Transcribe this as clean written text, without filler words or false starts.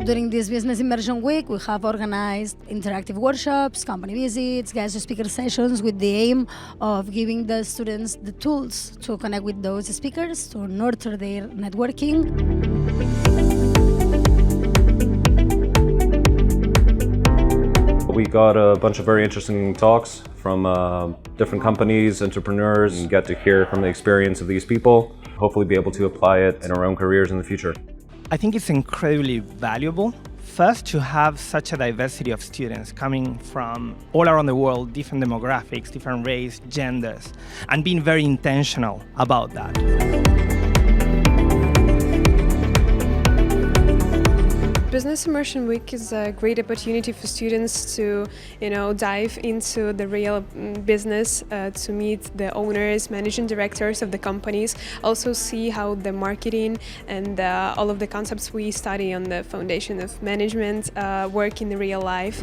During this Business Immersion Week, we have organized interactive workshops, company visits, guest speaker sessions with the aim of giving the students the tools to connect with those speakers, to nurture their networking. We got a bunch of very interesting talks from different companies, entrepreneurs, and get to hear from the experience of these people. Hopefully be able to apply it in our own careers in the future. I think it's incredibly valuable, first, to have such a diversity of students coming from all around the world, different demographics, different race, genders, and being very intentional about that. Business Immersion Week is a great opportunity for students to, dive into the real business, to meet the owners, managing directors of the companies, also see how the marketing and all of the concepts we study on the foundation of management work in the real life.